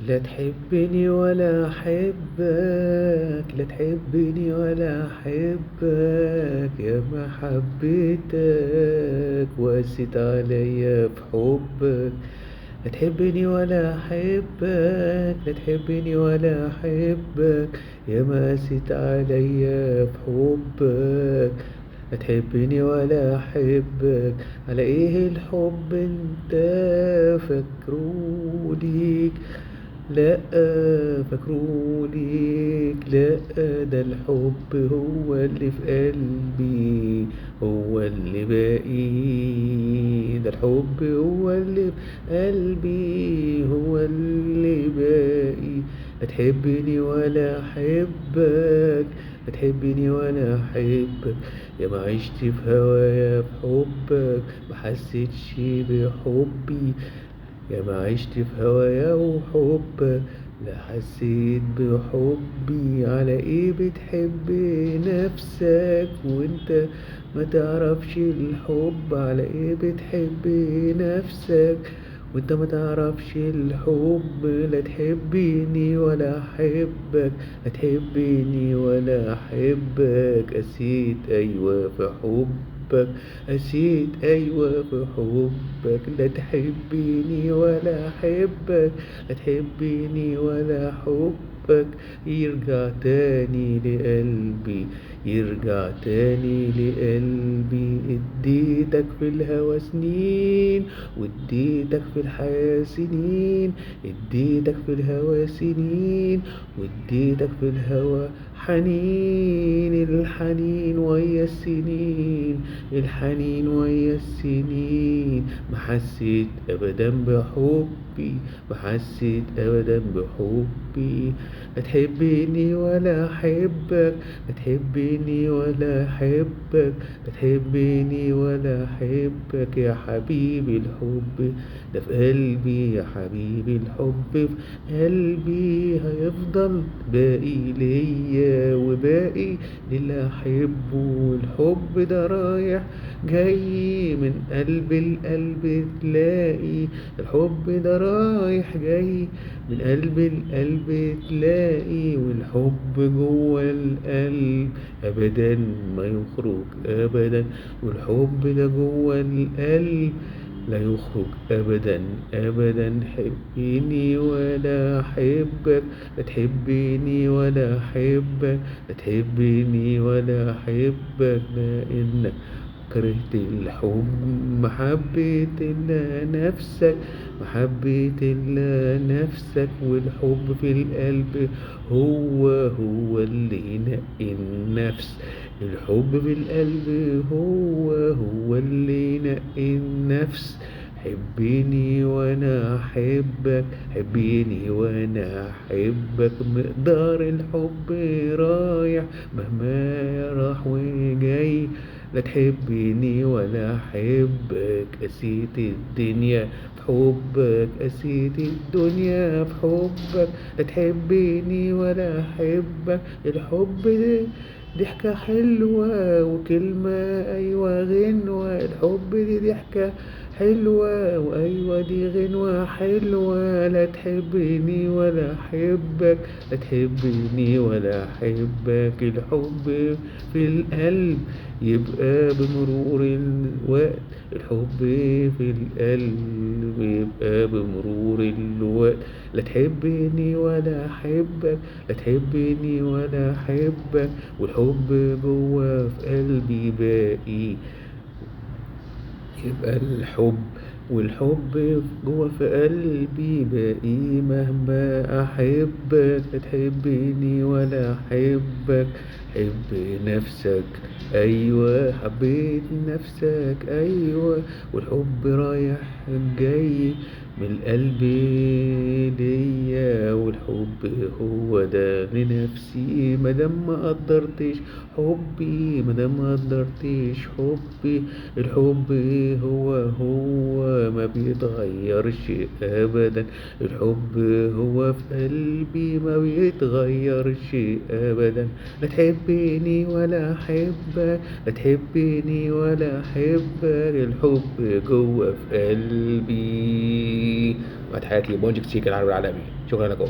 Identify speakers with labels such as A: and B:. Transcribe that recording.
A: لا تحبني ولا أحبك، لا تحبني ولا أحبك، يا ما حبيتك وقست عليا في حبك. لا تحبني ولا أحبك، لا تحبني ولا أحبك، يا ما قست عليا في حبك. لا تحبني ولا أحبك، على إيه الحب أنت فاكره ليك؟ لأ، فاكره ليك لأ، ده الحب هو اللي في قلبي، هو اللي باقي. ده الحب هو اللي في قلبي، هو اللي باقي. لا تحبني ولا أحبك، لا تحبني ولا أحبك، يا ما عشت في هوايا في حبك ما حسيتش بحبي. يا ما عشت في هوايا وحبك لا حسيت بحبي. على ايه بتحب نفسك وانت ما تعرفش الحب؟ على ايه بتحب نفسك وانت ما تعرفش الحب؟ لا تحبني ولا احبك، لا تحبني ولا احبك، قسيت ايوه في حبك، قسيت ايوه في حبك. لا تحبني ولا احبك، لا تحبني ولا حبك، يرجع تاني لقلبي، يرجع تاني لقلبي. اديتك في الهوى سنين واديتك في الحياة سنين، اديتك في الهوى سنين واديتك في الهوى حنين. الحنين ويا السنين، الحنين ويا السنين، ما حسيت ابدا بحبي، ما حسيت ابدا بحبي. لا تحبني ولا احبك، لا تحبني ولا احبك، لا تحبني ولا احبك، يا حبيبي الحب ده في قلبي، يا حبيبي الحب في قلبي، هيفضل باقي ليا وباقي للي احبه. الحب ده رايح جاي من قلب القلب تلاقي، الحب ده رايح جاي من قلب القلب تلاقي، والحب جوه القلب ابدا ما يخرج ابدا، والحب ده جوه القلب لا يخرج ابدا ابدا. حبني ولا احبك، لا تحبني ولا احبك، لا تحبني ولا احبك، لانك كرهت الحب، ما حبيت الا نفسك، ما حبيت الا نفسك. والحب في القلب هو اللي ينقي النفس، الحب في القلب هو اللي ينقي النفس. حبيني وانا احبك، حبيني وانا احبك، مقدار الحب رايح مهما راح وجاي. لا تحبني ولا احبك، قسيت الدنيا في حبك، قسيت الدنيا في حبك. لا تحبني ولا احبك، الحب ده ضحكة حلوة وكلمة أيوة غنوة، الحب دي ضحكة حلوة وأيوة دي غنوة حلوة. لا تحبني ولا أحبك، لا تحبني ولا أحبك، الحب في القلب يبقى بمرور الوقت، الحب في القلب يبقى بمرور الوقت. لا تحبني ولا أحبك، لا تحبني ولا أحبك، والحب جوه في قلبي باقي. يبقى الحب والحب جوه في قلبي باقي مهما أحبك. لا تحبني ولا أحبك، حب نفسك أيوة، حبيت نفسك أيوة، والحب رايح جاي من القلب ليا، والحب هو ده لنفسي، مادام ما قدرتش حبي، مادام ما قدرتش حبي. الحب هو ما بيتغيرش أبدا. الحب هو في قلبي ما بيتغيرش أبدا. لا تحبني ولا أحبك، لا تحبني ولا أحبك، الحب جوه في قلبي. مع تحياتي بونجك سيك العربي العالمي، شكرا لكم.